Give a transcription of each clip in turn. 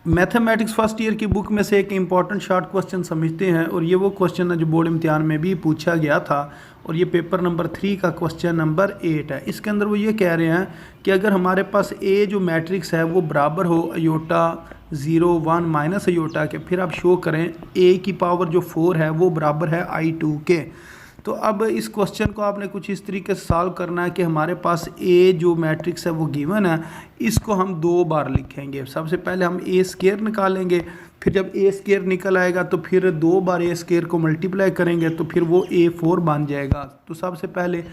Mathematics first year की book में से एक इम्पॉर्टेंट शॉर्ट क्वेश्चन समझते हैं, और ये वो क्वेश्चन है जो बोर्ड इम्तिहान में भी पूछा गया था, और ये पेपर नंबर 3 का क्वेश्चन नंबर 8 है। इसके अंदर वो ये कह रहे हैं कि अगर हमारे पास ए जो मैट्रिक्स है वो बराबर हो अयोटा 0 1 माइनस अयोटा के, फिर आप शो करें ए की पावर जो 4 है वो बराबर है I2 के। तो अब इस क्वेश्चन को आपने कुछ इस तरीके से सॉल्व करना है कि हमारे पास ए जो मैट्रिक्स है वो गिवन है, इसको हम 2 बार लिखेंगे। सबसे पहले हम ए स्केयर निकालेंगे, फिर जब ए स्केयर निकल आएगा तो फिर 2 बार ए स्केयर को मल्टीप्लाई करेंगे तो फिर वो A4 बन जाएगा। तो सबसे पहले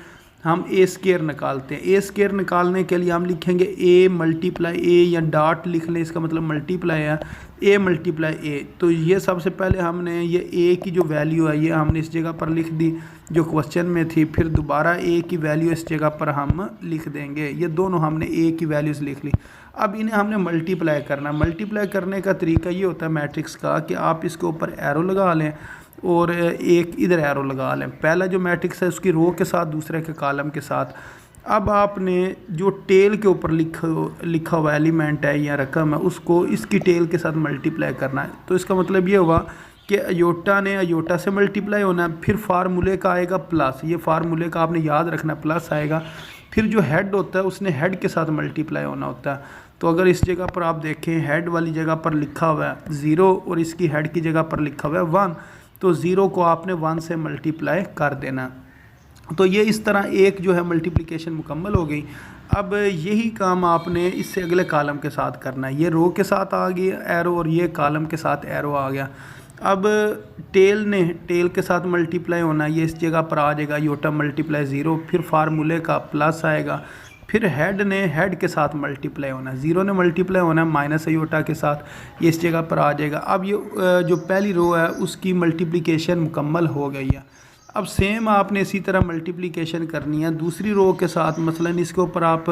हम ए स्केयर निकालते हैं। ए स्केयर निकालने के लिए हम लिखेंगे ए मल्टीप्लाई ए, या डॉट लिख लें, इसका मतलब मल्टीप्लाई है, ए मल्टीप्लाई ए। तो ये सबसे पहले हमने ये ए की जो वैल्यू है ये हमने इस जगह पर लिख दी जो क्वेश्चन में थी, फिर दोबारा ए की वैल्यू इस जगह पर हम लिख देंगे। ये दोनों हमने ए की वैल्यूज़ लिख ली। अब इन्हें हमने मल्टीप्लाई करना। मल्टीप्लाई करने का तरीका ये होता है मैट्रिक्स का कि आप इसके ऊपर एरो लगा लें और एक इधर एरो लगा लें। पहला जो मैट्रिक्स है उसकी रो के साथ, दूसरे के कॉलम के साथ। अब आपने जो टेल के ऊपर लिखा हुआ एलिमेंट है या रकम है उसको इसकी टेल के साथ मल्टीप्लाई करना है। तो इसका मतलब ये हुआ कि अयोटा ने अयोटा से मल्टीप्लाई होना है, फिर फार्मूले का आएगा प्लस, ये फार्मूले का आपने याद रखना, प्लस आएगा। फिर जो हेड होता है उसने हेड के साथ मल्टीप्लाई होना होता है। तो अगर इस जगह पर आप देखें हेड वाली जगह पर लिखा हुआ है 0 और इसकी हेड की जगह पर लिखा हुआ है 1, तो 0 को आपने 1 से मल्टीप्लाई कर देना। तो ये इस तरह एक जो है मल्टीप्लिकेशन मुकम्मल हो गई। अब यही काम आपने इससे अगले कॉलम के साथ करना है। ये रो के साथ आ गया एरो और ये कॉलम के साथ एरो आ गया। अब टेल के साथ मल्टीप्लाई होना है, ये इस जगह पर आ जाएगा योटा मल्टीप्लाई 0, फिर फार्मूले का प्लस आएगा। फिर हेड ने हेड के साथ मल्टीप्लाई होना है, 0 ने मल्टीप्लाई होना है माइनस अयोटा के साथ, ये इस जगह पर आ जाएगा। अब ये जो पहली रो है उसकी मल्टीप्लिकेशन मुकम्मल हो गई है। अब सेम आपने इसी तरह मल्टीप्लिकेशन करनी है दूसरी रो के साथ। मसलन इसके ऊपर आप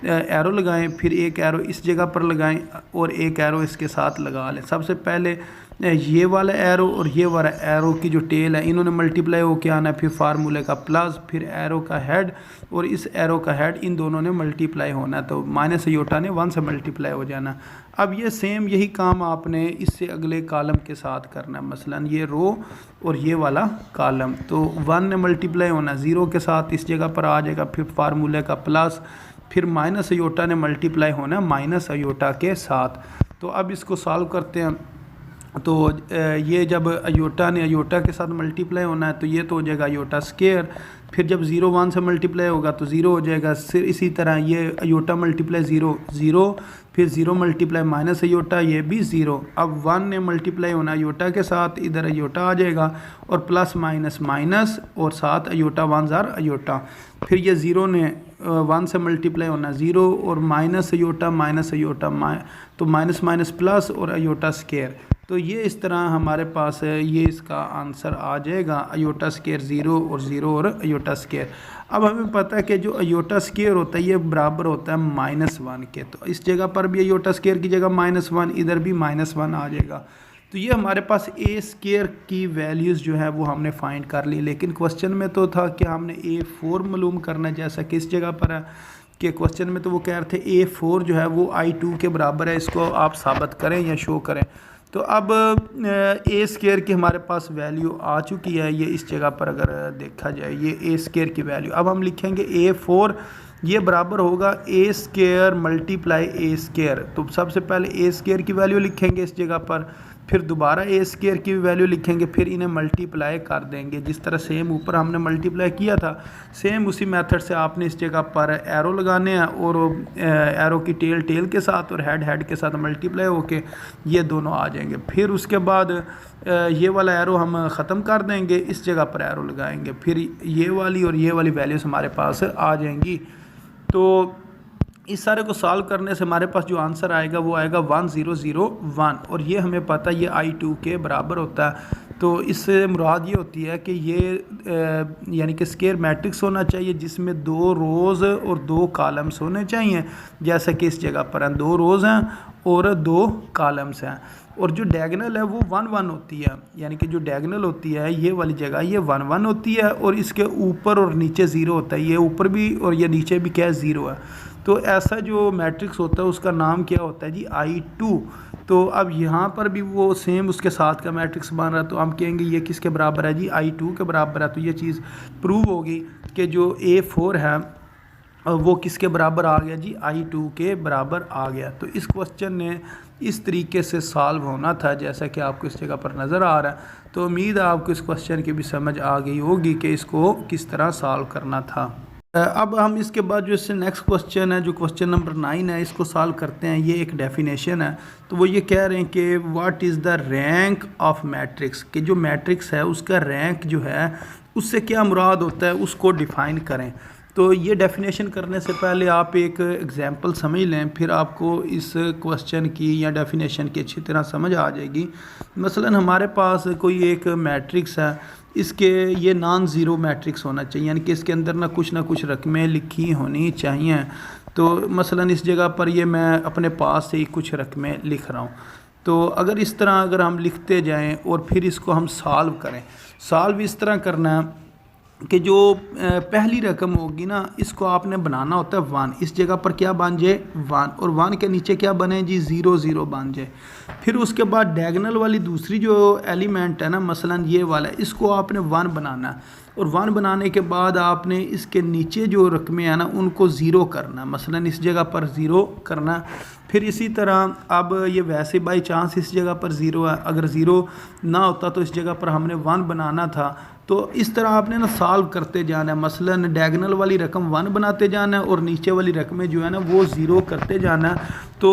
एरो लगाएं, फिर एक एरो इस जगह पर लगाएं और एक एरो इसके साथ लगा लें। सबसे पहले ये वाला एरो और ये वाला एरो की जो टेल है इन्होंने मल्टीप्लाई हो के आना है, फिर फार्मूले का प्लस, फिर एरो का हेड और इस एरो का हेड, इन दोनों ने मल्टीप्लाई होना है। तो माइनस अयोटा ने 1 से मल्टीप्लाई हो जाना। अब ये सेम यही काम आपने इससे अगले कॉलम के साथ करना है। मसलन ये रो और ये वाला कॉलम, तो 1 ने मल्टीप्लाई होना 0 के साथ, इस जगह पर आ जाएगा, फिर फार्मूले का प्लस, फिर माइनस अयोटा ने मल्टीप्लाई होना माइनस अयोटा के साथ। तो अब इसको सॉल्व करते हैं। तो ये जब अयोटा ने अयोटा के साथ मल्टीप्लाई होना है तो ये तो हो जाएगा अयोटा स्केयर। फिर जब 0 1 से मल्टीप्लाई होगा तो 0 हो जाएगा। फिर इसी तरह ये अयोटा मल्टीप्लाई 0 0, फिर 0 मल्टीप्लाई माइनस अयोटा, ये भी 0। अब 1 ने मल्टीप्लाई होना अयोटा के साथ, इधर अयोटा आ जाएगा और प्लस माइनस माइनस और साथ अयोटा 1 ज़ार अयोटा। फिर ये 0 ने 1 से मल्टीप्लाई होना 0 और माइनस अयोटा तो माइनस माइनस प्लस और अयोटा स्केयर। तो ये इस तरह हमारे पास है, ये इसका आंसर आ जाएगा अयोटा स्केयर 0 और 0 और अयोटा स्केयर। अब हमें पता है कि जो अयोटा स्केयर होता है ये बराबर होता है -1 के, तो इस जगह पर भी अयोटा स्केयर की जगह -1, इधर भी -1 आ जाएगा। तो ये हमारे पास ए स्केयर की वैल्यूज़ जो है वो हमने फाइंड कर ली। लेकिन क्वेश्चन में तो था कि हमने A4 मालूम करना, जैसा कि इस जगह पर है कि क्वेश्चन में तो वो कह रहे थे A4 जो है वो I2 के बराबर है, इसको आप साबित करें या शो करें। तो अब ए स्केयर की हमारे पास वैल्यू आ चुकी है, ये इस जगह पर अगर देखा जाए ये ए स्केयर की वैल्यू। अब हम लिखेंगे A4 ये बराबर होगा ए स्केयर मल्टीप्लाई ए स्केयर। तो सबसे पहले ए स्केयर की वैल्यू लिखेंगे इस जगह पर, फिर दोबारा ए स्केयर की वैल्यू लिखेंगे, फिर इन्हें मल्टीप्लाई कर देंगे। जिस तरह सेम ऊपर हमने मल्टीप्लाई किया था सेम उसी मेथड से आपने इस जगह पर एरो लगाने हैं और एरो की टेल के साथ और हेड के साथ मल्टीप्लाई होके ये दोनों आ जाएंगे। फिर उसके बाद ये वाला एरो हम ख़त्म कर देंगे, इस जगह पर एरो लगाएंगे, फिर ये वाली और ये वाली वैल्यूज़ हमारे पास आ जाएंगी। तो इस सारे को सॉल्व करने से हमारे पास जो आंसर आएगा वो आएगा 1001, और ये हमें पता है ये I2 के बराबर होता है। तो इससे मुराद ये होती है कि ये यानी कि स्केयर मैट्रिक्स होना चाहिए जिसमें 2 रोज़ और 2 कॉलम्स होने चाहिए, जैसा कि इस जगह पर हैं 2 रोज़ हैं और 2 कॉलम्स हैं। और जो डायगोनल है वो 1 1 होती है, यानी कि जो डायगोनल होती है ये वाली जगह ये 1 1 होती है, और इसके ऊपर और नीचे 0 होता है, ये ऊपर भी और ये नीचे भी क्या है 0 है। तो ऐसा जो मैट्रिक्स होता है उसका नाम क्या होता है जी I2। तो अब यहाँ पर भी वो सेम उसके साथ का मैट्रिक्स बन रहा है, तो हम कहेंगे ये किसके बराबर है जी I2 के बराबर है। तो ये चीज़ प्रूव होगी कि जो A4 है वो किसके बराबर आ गया जी I2 के बराबर आ गया। तो इस क्वेश्चन ने इस तरीके से सॉल्व होना था जैसा कि आपको इस जगह पर नज़र आ रहा है। तो उम्मीद है आपको इस क्वेश्चन की भी समझ आ गई होगी कि इसको किस तरह सॉल्व करना था। अब हम इसके बाद जो इससे नेक्स्ट क्वेश्चन है, जो क्वेश्चन नंबर 9 है, इसको सॉल्व करते हैं। ये एक डेफिनेशन है। तो वो ये कह रहे हैं कि what is the rank of matrix, कि जो मैट्रिक्स है उसका रैंक जो है उससे क्या मुराद होता है, उसको डिफ़ाइन करें। तो ये डेफिनेशन करने से पहले आप एक एग्जांपल समझ लें, फिर आपको इस क्वेश्चन की या डेफिनेशन की अच्छी तरह समझ आ जाएगी। मसलन हमारे पास कोई एक मैट्रिक्स है, इसके ये नॉन ज़ीरो मैट्रिक्स होना चाहिए, यानी कि इसके अंदर ना कुछ रकमें लिखी होनी चाहिए। तो मसलन इस जगह पर ये मैं अपने पास से ही कुछ रकमें लिख रहा हूँ। तो अगर इस तरह अगर हम लिखते जाएं और फिर इसको हम सॉल्व करें, सॉल्व इस तरह करना है कि जो पहली रकम होगी ना, इसको आपने बनाना होता है 1। इस जगह पर क्या बन जाए 1, और 1 के नीचे क्या बने जी 0 0 बन जाए। फिर उसके बाद डायगोनल वाली दूसरी जो एलिमेंट है ना, मसलन ये वाला, इसको आपने 1 बनाना है, और 1 बनाने के बाद आपने इसके नीचे जो रकमें हैं ना उनको 0 करना, मसलन इस जगह पर 0 करना। फिर इसी तरह अब ये वैसे बाई चांस इस जगह पर 0 है, अगर 0 ना होता तो इस जगह पर हमने 1 बनाना था। तो इस तरह आपने ना सॉल्व करते जाना है, मसलन डायगोनल वाली रकम 1 बनाते जाना है और नीचे वाली रकमें जो है ना वो 0 करते जाना है। तो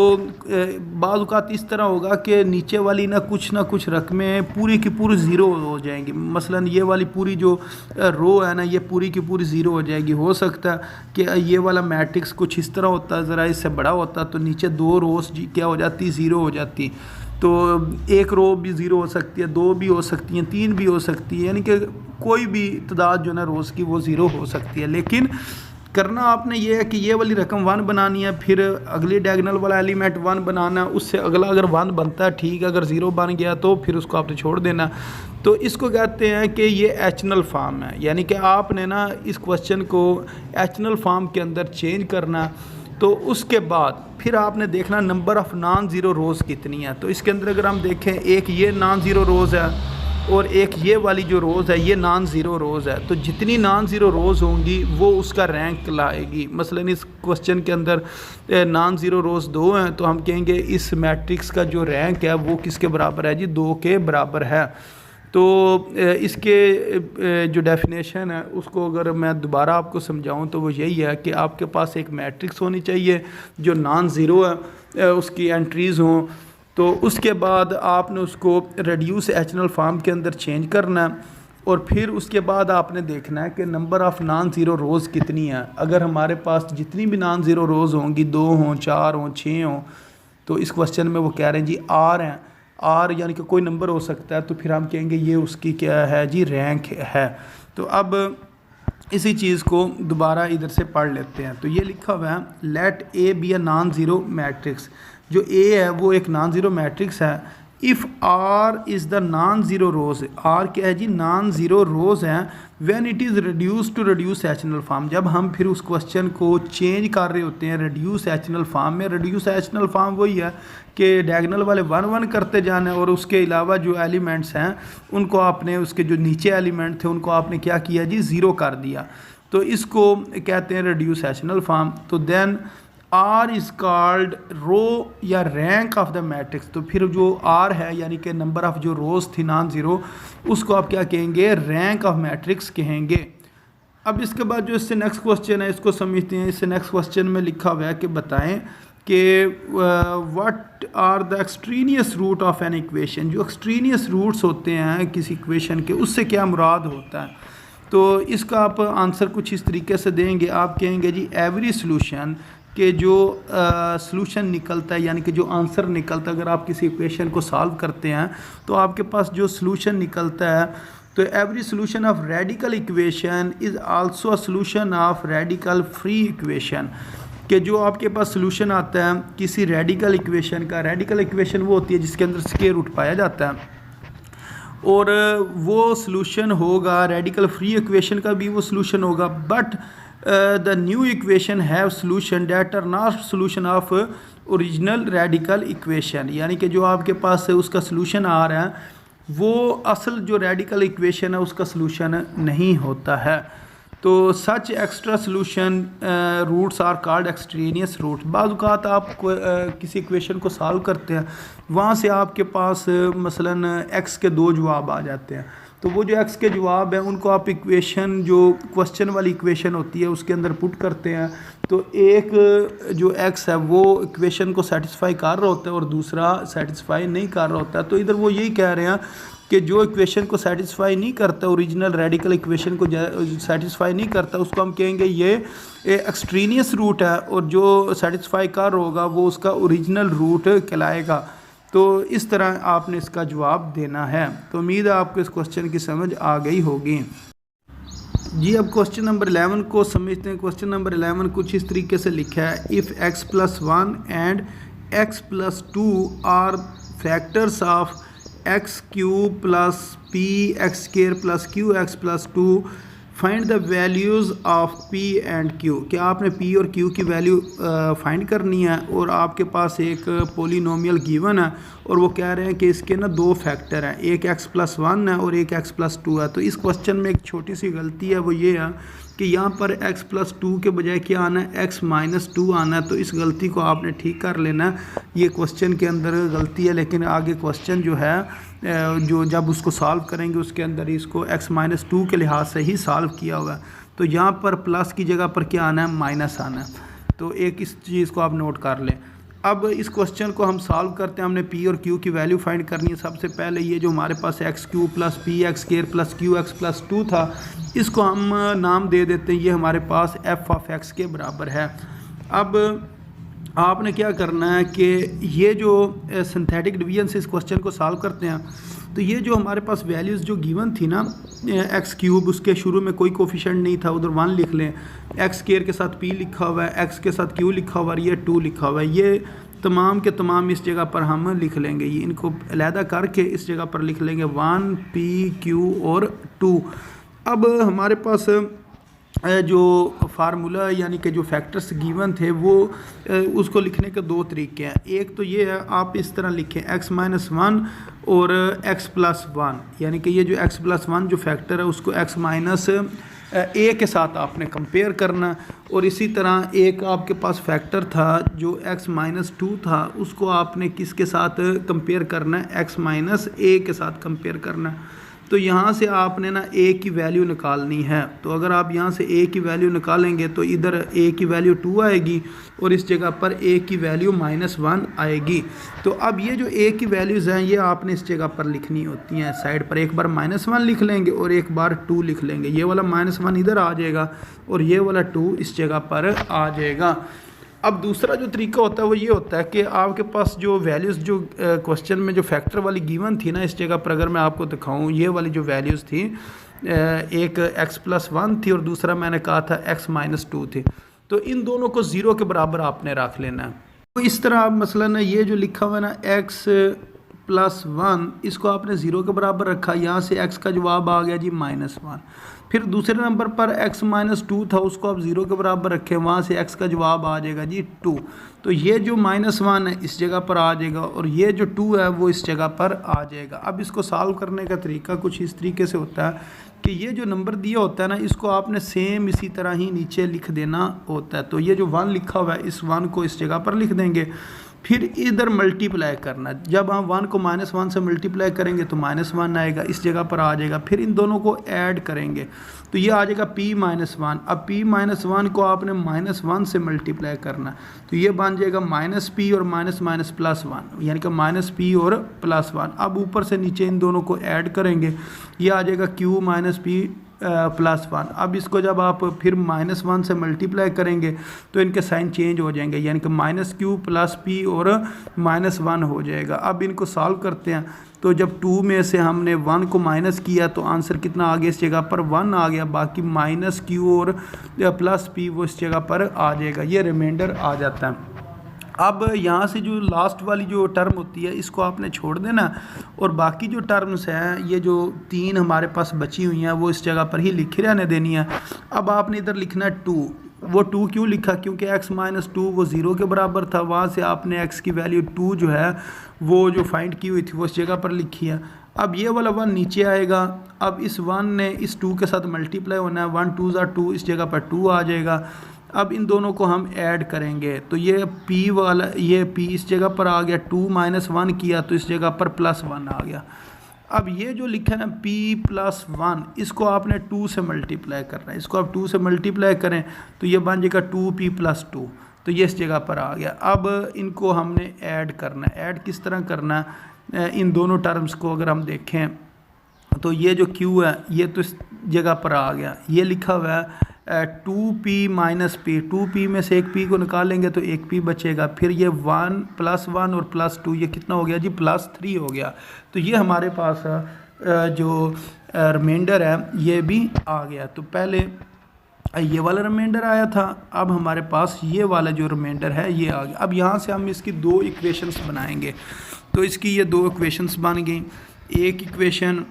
बाज़ औक़ात इस तरह होगा कि नीचे वाली ना कुछ रकमें पूरी की पूरी 0 हो जाएंगी। मसलन ये वाली पूरी जो रो है ना, ये पूरी की पूरी 0 हो जाएगी। हो सकता है कि ये वाला मैट्रिक्स कुछ इस तरह होता है, ज़रा इससे बड़ा होता, तो नीचे 2 रोज़ क्या हो जाती 0 हो जाती। तो एक रो भी 0 हो सकती है, 2 भी हो सकती हैं, 3 भी हो सकती है, यानी कि कोई भी तादाद जो है ना रोज़ की वो 0 हो सकती है। लेकिन करना आपने ये है कि ये वाली रकम 1 बनानी है, फिर अगली डायगोनल वाला एलिमेंट 1 बनाना है, उससे अगला अगर 1 बनता है ठीक है, अगर 0 बन गया तो फिर उसको आपने छोड़ देना। तो इसको कहते हैं कि ये एचनल फॉर्म है, यानी कि आपने ना इस क्वेश्चन को एचनल फॉर्म के अंदर चेंज करना। तो उसके बाद फिर आपने देखना नंबर ऑफ़ नॉन ज़ीरो रोज़ कितनी है। तो इसके अंदर अगर हम देखें, एक ये नॉन ज़ीरो रोज़ है और एक ये वाली जो रोज़ है ये नॉन ज़ीरो रोज़ है। तो जितनी नॉन ज़ीरो रोज़ होंगी वो उसका रैंक लाएगी। मसलन इस क्वेश्चन के अंदर नॉन ज़ीरो रोज़ 2 हैं, तो हम कहेंगे इस मैट्रिक्स का जो रैंक है वो किसके बराबर है जी 2 के बराबर है। तो इसके जो डेफिनेशन है उसको अगर मैं दोबारा आपको समझाऊं तो वो यही है कि आपके पास एक मैट्रिक्स होनी चाहिए जो नॉन ज़ीरो है, उसकी एंट्रीज़ हों। तो उसके बाद आपने उसको रिड्यूस एचनल फॉर्म के अंदर चेंज करना है, और फिर उसके बाद आपने देखना है कि नंबर ऑफ़ नॉन ज़ीरो रोज़ कितनी है। अगर हमारे पास जितनी भी नॉन ज़ीरो रोज़ होंगी, 2 हों, 4 हों, 6 हों, तो इस क्वेश्चन में वो कह रहे हैं जी R हैं, R यानी कि कोई नंबर हो सकता है, तो फिर हम कहेंगे ये उसकी क्या है जी रैंक है। तो अब इसी चीज़ को दोबारा इधर से पढ़ लेते हैं। तो ये लिखा हुआ है let A be a non zero matrix. जो ए है वो एक नॉन ज़ीरो मैट्रिक्स है। If R is the non zero rows, R क्या है जी नॉन ज़ीरो रोज़ हैं। When it is reduce to reduce एचनल फॉर्म, जब हम फिर उस क्वेश्चन को चेंज कर रहे होते हैं रिड्यूस एचनल फॉर्म में। रिड्यूस एचनल फॉर्म वही है कि डायगोनल वाले 1 1 करते जाना है, और उसके अलावा जो एलिमेंट्स हैं उनको आपने, उसके जो नीचे एलिमेंट थे उनको आपने क्या किया जी 0 कर दिया। तो इसको कहते हैं रिड्यूस एचनल फॉर्म। तो देन आर इज़ कॉल्ड रो या रैंक ऑफ द मैट्रिक्स। तो फिर जो आर है यानी कि नंबर ऑफ़ जो रोज़ थी नॉन ज़ीरो, उसको आप क्या कहेंगे रैंक ऑफ मैट्रिक्स कहेंगे। अब इसके बाद जो इससे नेक्स्ट क्वेश्चन है इसको समझते हैं। इससे नेक्स्ट क्वेश्चन में लिखा हुआ है कि बताएं कि what are the extraneous root of an equation. जो एक्सट्रीनियस रूट्स होते हैं किसी इक्वेशन के, उससे क्या मुराद होता है। तो इसका आप आंसर कुछ इस तरीके से देंगे, आप कहेंगे जी एवरी सोल्यूशन के जो सॉल्यूशन निकलता है, यानी कि जो आंसर निकलता है, अगर आप किसी इक्वेशन को सॉल्व करते हैं तो आपके पास जो सॉल्यूशन निकलता है, तो every solution of radical equation is also a solution of radical free equation. कि जो आपके पास सॉल्यूशन आता है किसी रेडिकल इक्वेशन का, रेडिकल इक्वेशन वो होती है जिसके अंदर स्क्वायर रूट पाया जाता है, और वो सॉल्यूशन होगा रेडिकल फ्री इक्वेशन का भी वो सॉल्यूशन होगा। But the new equation have solution that are not solution of original radical equation, यानी कि जो आपके पास उसका सोल्यूशन आ रहा है वो असल जो रेडिकल इक्वेशन है उसका सोल्यूशन नहीं होता है। तो such extra solution roots are called extraneous root. बाज़ औक़ात आप किसी इक्वेशन को सॉल्व करते हैं, वहाँ से आपके पास मसलन एक्स के 2 जवाब आ जाते हैं, तो वो जो एक्स के जवाब हैं उनको आप इक्वेशन जो क्वेश्चन वाली इक्वेशन होती है उसके अंदर पुट करते हैं, तो एक जो एक्स है वो इक्वेशन को सेटिस्फाई कर रहा होता है और दूसरा सेटिस्फाई नहीं कर रहा होता है। तो इधर वो यही कह रहे हैं कि जो इक्वेशन को सेटिस्फाई नहीं करता, ओरिजिनल रेडिकल इक्वेशन को सेटिस्फाई नहीं करता, उसको हम कहेंगे ये एक्सट्रेनियस रूट है, और जो सेटिस्फाई कर होगा वो उसका ओरिजिनल रूट कहलाएगा। तो इस तरह आपने इसका जवाब देना है। तो उम्मीद है आपको इस क्वेश्चन की समझ आ गई होगी। जी अब क्वेश्चन नंबर 11 को समझते हैं। क्वेश्चन नंबर 11 कुछ इस तरीके से लिखा है, if x+1 and x+2 are factors of x cube plus p x square plus q x plus 2 find the values of p and q. क्या आपने पी और क्यू की वैल्यू फाइंड करनी है, और आपके पास एक पोलिनोमियल गिवन है और वो कह रहे हैं कि इसके ना 2 फैक्टर हैं, एक x+1 है और एक x+2 है। तो इस क्वेश्चन में एक छोटी सी गलती है, वो ये है कि यहाँ पर x+2 के बजाय क्या आना है, x-2 आना है। तो इस गलती को आपने ठीक कर लेना है। ये क्वेश्चन के अंदर गलती है, लेकिन आगे क्वेश्चन जो है जो जब उसको सॉल्व करेंगे उसके अंदर इसको x-2 के लिहाज से ही सॉल्व किया हुआ है। तो यहाँ पर प्लस की जगह पर क्या आना है, माइनस आना है। तो एक इस चीज़ को आप नोट कर लें। अब इस क्वेश्चन को हम सॉल्व करते हैं। हमने पी और क्यू की वैल्यू फाइंड करनी है। सबसे पहले ये जो हमारे पास x³ plus p x square plus q x plus 2 था, इसको हम नाम दे देते हैं, ये हमारे पास f(x) के बराबर है। अब आपने क्या करना है कि ये जो सिंथेटिक डिवीजन से इस क्वेश्चन को सॉल्व करते हैं, तो ये जो हमारे पास वैल्यूज़ जो गिवन थी ना, x³ उसके शुरू में कोई कोफिशिएंट नहीं था, उधर 1 लिख लें, एक्स स्क्वायर के साथ p लिखा हुआ है, x के साथ q लिखा हुआ है, ये 2 लिखा हुआ है, ये तमाम के तमाम इस जगह पर हम लिख लेंगे। ये इनको अलहदा करके इस जगह पर लिख लेंगे 1 p q और 2। अब हमारे पास जो फार्मूला यानी कि जो फैक्टर्स गिवन थे वो उसको लिखने के 2 तरीके हैं। एक तो ये है, आप इस तरह लिखें x-1 और x+1, यानी कि ये जो x+1 जो फैक्टर है उसको x-a के साथ आपने कंपेयर करना। और इसी तरह एक आपके पास फैक्टर था जो x-2 था, उसको आपने किसके साथ कंपेयर करना है, x-a के साथ कंपेयर करना है। तो यहाँ से आपने ना a की वैल्यू निकालनी है। तो अगर आप यहाँ से a की वैल्यू निकालेंगे तो इधर a की वैल्यू 2 आएगी और इस जगह पर a की वैल्यू -1 आएगी। तो अब ये जो a की वैल्यूज़ हैं ये आपने इस जगह पर लिखनी होती हैं। साइड पर एक बार -1 लिख लेंगे और एक बार 2 लिख लेंगे। ये वाला -1 इधर आ जाएगा और ये वाला 2 इस जगह पर आ जाएगा। अब दूसरा जो तरीका होता है वो ये होता है कि आपके पास जो वैल्यूज़ जो क्वेश्चन में जो फैक्टर वाली गिवन थी ना, इस जगह पर अगर मैं आपको दिखाऊं, ये वाली जो वैल्यूज़ थी, एक x+1 थी और दूसरा मैंने कहा था x-2 थी। तो इन दोनों को 0 के बराबर आपने रख लेना है। तो इस तरह आप मसलन ये जो लिखा हुआ है ना x+1, इसको आपने 0 के बराबर रखा, यहाँ से x का जवाब आ गया जी -1। फिर दूसरे नंबर पर x-2 था, उसको आप 0 के बराबर रखें, वहाँ से x का जवाब आ जाएगा जी 2। तो ये जो -1 है इस जगह पर आ जाएगा और ये जो 2 है वो इस जगह पर आ जाएगा। अब इसको सॉल्व करने का तरीका कुछ इस तरीके से होता है कि ये जो नंबर दिया होता है ना, इसको आपने सेम इसी तरह ही नीचे लिख देना होता है। तो ये जो 1 लिखा हुआ है, इस 1 को इस जगह पर लिख देंगे, फिर इधर मल्टीप्लाई करना। जब हम 1 को -1 से मल्टीप्लाई करेंगे तो -1 आएगा, इस जगह पर आ जाएगा। फिर इन दोनों को ऐड करेंगे तो ये आ जाएगा p-1। अब p-1 को आपने -1 से मल्टीप्लाई करना, तो ये बन जाएगा -p और +1, यानी कि -p और +1। अब ऊपर से नीचे इन दोनों को ऐड करेंगे, ये आ जाएगा q -p +1। अब इसको जब आप फिर -1 से मल्टीप्लाई करेंगे तो इनके साइन चेंज हो जाएंगे, यानी कि -q + p और -1 हो जाएगा। अब इनको सॉल्व करते हैं, तो जब 2 में से हमने 1 को माइनस किया तो आंसर कितना आ गया, इस जगह पर 1 आ गया। बाकी -q और +p वो इस जगह पर आ जाएगा, ये रिमाइंडर आ जाता है। अब यहाँ से जो लास्ट वाली जो टर्म होती है इसको आपने छोड़ देना और बाकी जो टर्म्स हैं ये जो 3 हमारे पास बची हुई हैं वो इस जगह पर ही लिखी रहने देनी है। अब आपने इधर लिखना है 2। वो 2 क्यों लिखा? क्योंकि x माइनस 2 वो 0 के बराबर था, वहाँ से आपने x की वैल्यू 2 जो है वो जो फाइंड की हुई थी वो इस जगह पर लिखी है। अब ये वाला 1 नीचे आएगा, अब इस 1 ने इस 2 के साथ मल्टीप्लाई होना है, 1 2 ज़ा 2, इस जगह पर 2 आ जाएगा। अब इन दोनों को हम ऐड करेंगे तो ये p वाला, ये p इस जगह पर आ गया, 2 माइनस 1 किया तो इस जगह पर प्लस 1 आ गया। अब ये जो लिखा है ना p प्लस 1, इसको आपने 2 से मल्टीप्लाई करना है, इसको आप 2 से मल्टीप्लाई करें तो ये बन जाएगा 2p प्लस 2, तो ये इस जगह पर आ गया। अब इनको हमने ऐड करना है। ऐड किस तरह करना है? इन दोनों टर्म्स को अगर हम देखें तो ये जो q है ये तो इस जगह पर आ गया, ये लिखा हुआ है 2p माइनस p, 2p में से एक p को निकालेंगे तो एक p बचेगा, फिर ये 1 प्लस 1 और प्लस 2, ये कितना हो गया जी? प्लस 3 हो गया। तो ये हमारे पास जो रिमाइंडर है ये भी आ गया। तो पहले ये वाला रिमाइंडर आया था, अब हमारे पास ये वाला जो रिमाइंडर है ये आ गया। अब यहाँ से हम इसकी 2 इक्वेशंस बनाएंगे। तो इसकी ये 2 इक्वेशंस बन गई। एक इक्वेशन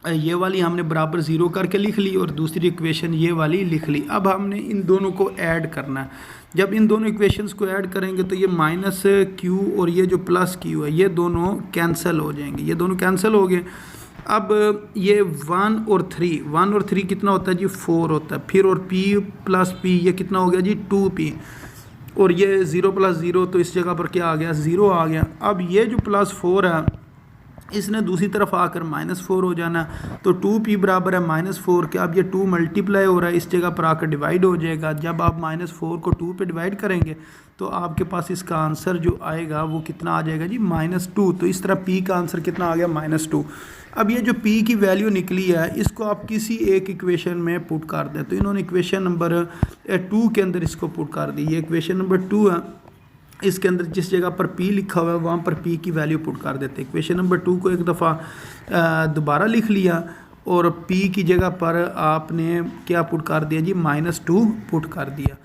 ये वाली हमने बराबर 0 करके लिख ली और दूसरी इक्वेशन ये वाली लिख ली। अब हमने इन दोनों को ऐड करना है। जब इन दोनों इक्वेशंस को ऐड करेंगे तो ये माइनस q और ये जो प्लस q है ये दोनों कैंसिल हो जाएंगे, ये दोनों कैंसिल हो गए। अब ये 1 और 3 कितना होता है जी? 4 होता है। फिर और p प्लस p ये कितना हो गया जी? 2p, और ये 0 प्लस 0 तो इस जगह पर क्या आ गया? 0 आ गया। अब ये जो प्लस 4 है इसने दूसरी तरफ आकर -4 हो जाना, तो 2p बराबर है -4 के। अब ये 2 मल्टीप्लाई हो रहा है, इस जगह पर आकर डिवाइड हो जाएगा। जब आप -4 को 2 पे डिवाइड करेंगे तो आपके पास इसका आंसर जो आएगा वो कितना आ जाएगा जी? -2। तो इस तरह p का आंसर कितना आ गया? -2। अब ये जो p की वैल्यू निकली है इसको आप किसी एक इक्वेशन में पुट कर दें। तो इन्होंने इक्वेशन नंबर 2 के अंदर इसको पुट कर दी। ये इक्वेशन नंबर 2 है, इसके अंदर जिस जगह पर p लिखा हुआ है वहाँ पर p की वैल्यू पुट कर देते हैं। इक्वेशन नंबर 2 को एक दफ़ा दोबारा लिख लिया और p की जगह पर आपने क्या पुट कर दिया जी? -2 पुट कर दिया।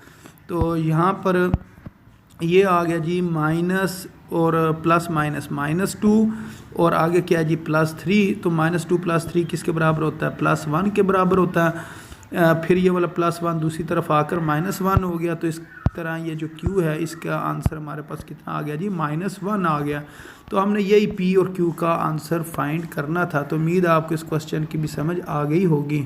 तो यहाँ पर ये आ गया जी माइनस और प्लस माइनस -2 और आगे क्या है जी? +3। तो -2 + 3 किसके बराबर होता है? +1 के बराबर होता है। फिर ये वाला +1 दूसरी तरफ आकर -1 हो गया। तो इस तरह ये जो q है इसका आंसर हमारे पास कितना आ गया जी? -1 आ गया। तो हमने यही p और q का आंसर फाइंड करना था। तो उम्मीद है आपको इस क्वेश्चन की भी समझ आ गई होगी।